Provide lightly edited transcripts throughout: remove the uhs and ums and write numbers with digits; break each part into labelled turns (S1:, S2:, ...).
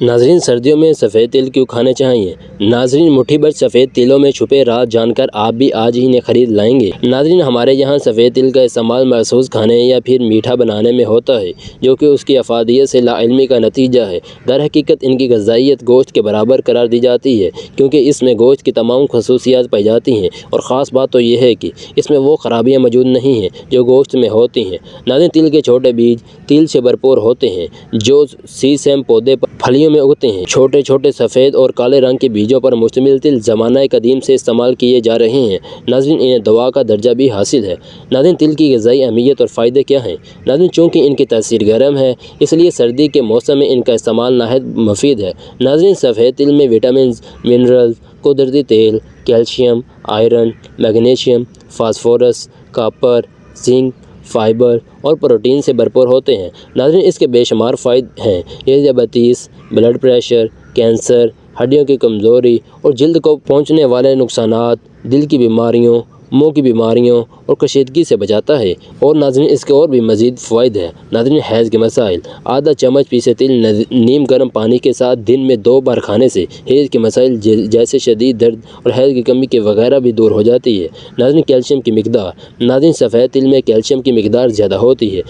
S1: ناظرین، سردیوں میں سفید تل کیوں کھانے چاہیے؟ ناظرین، مٹھی بھر سفید تلوں میں چھپے راز جان کر آپ بھی آج ہی انہیں خرید لائیں گے۔ ناظرین، ہمارے یہاں سفید تل کا استعمال مخصوص کھانے یا پھر میٹھا بنانے میں ہوتا ہے، جو کہ اس کی افادیت سے لا علمی کا نتیجہ ہے۔ در حقیقت ان کی غذائیت گوشت کے برابر قرار دی جاتی ہے، کیونکہ اس میں گوشت کی تمام خصوصیات پائی جاتی ہیں، اور خاص بات تو یہ ہے کہ اس میں وہ خرابیاں موجود نہیں ہیں جو گوشت میں ہوتی ہیں۔ ناظرین، تل کے چھوٹے بیج تیل سے بھرپور ہوتے ہیں، جو سیسم پودے پر پھلیوں میں اگتے ہیں۔ چھوٹے چھوٹے سفید اور کالے رنگ کے بیجوں پر مشتمل تل زمانہ قدیم سے استعمال کیے جا رہے ہیں۔ ناظرین، انہیں دوا کا درجہ بھی حاصل ہے۔ ناظرین، تل کی غذائی اہمیت اور فائدے کیا ہیں؟ ناظرین، چونکہ ان کی تاثیر گرم ہے، اس لیے سردی کے موسم میں ان کا استعمال نہایت مفید ہے۔ ناظرین، سفید تل میں وٹامنز، منرلز، قدرتی تیل، calcium, iron, magnesium, phosphorus, copper, zinc, fibre اور پروٹین سے بھرپور ہوتے ہیں۔ ناظرین، اس کے بے شمار فوائد ہیں۔ یہ ذیابیطس، بلڈ پریشر، کینسر، ہڈیوں کی کمزوری اور جلد کو پہنچنے والے نقصانات، دل کی بیماریوں، منہ کی بیماریوں اور کشیدگی سے بچاتا ہے۔ اور ناظرین، اس کے اور بھی مزید فوائد ہیں۔ ناظرین، حیض کے مسائل، آدھا چمچ پیسے تل نیم گرم پانی کے ساتھ دن میں 2 بار کھانے سے حیض کے مسائل جیسے شدید درد اور حیض کی کمی کے وغیرہ بھی دور ہو جاتی ہے۔ ناظرین، کیلشیم کی مقدار، ناظرین سفید تل میں کیلشیم کی مقدار زیادہ ہوتی ہے،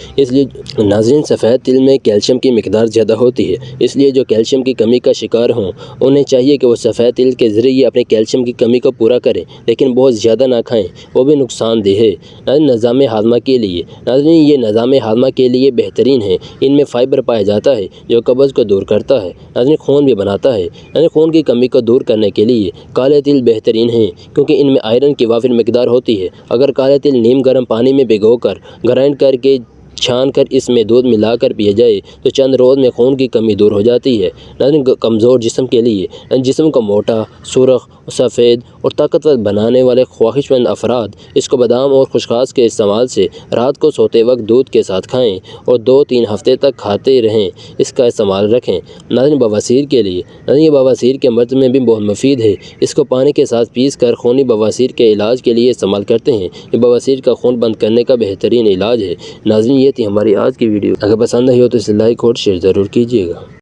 S1: اس لیے جو کیلشیم کی کمی کا شکار ہوں انہیں چاہیے کہ وہ سفید تل کے ذریعے اپنے کیلشیم کی کمی کو پورا کریں، لیکن بہت زیادہ نہ کھائیں، وہ بھی نقصان دہ ہے۔ ناظرین، نظام ہاضمہ کے لیے، ناظرین یہ نظام ہاضمہ کے لیے بہترین ہے۔ ان میں فائبر پایا جاتا ہے جو قبض کو دور کرتا ہے۔ ناظرین، خون بھی بناتا ہے۔ ناظرین، خون کی کمی کو دور کرنے کے لیے کالے تل بہترین ہیں، کیونکہ ان میں آئرن کی وافر مقدار ہوتی ہے۔ اگر کالے تل نیم گرم پانی میں بھگو کر گرائنڈ کر کے چھان کر اس میں دودھ ملا کر پیے جائے تو چند روز میں خون کی کمی دور ہو جاتی ہے۔ ناظرین، کمزور جسم کے لیے، جسم کو موٹا، سرخ، سفید اور طاقتور بنانے والے خواہش مند افراد اس کو بادام اور خسخاس کے استعمال سے رات کو سوتے وقت دودھ کے ساتھ کھائیں اور 2-3 ہفتے تک کھاتے رہیں، اس کا استعمال رکھیں۔ ناظرین، بواسیر کے لیے، ناظرین یہ بواسیر کے مرض میں بھی بہت مفید ہے۔ اس کو پانی کے ساتھ پیس کر خونی بواسیر کے علاج کے لیے استعمال کرتے ہیں۔ یہ بواسیر کا خون بند کرنے کا بہترین علاج ہے۔ ناظرین، یہ تھی ہماری آج کی ویڈیو۔ اگر پسند آئی ہو تو اسے لائک اور شیئر ضرور کیجیے گا۔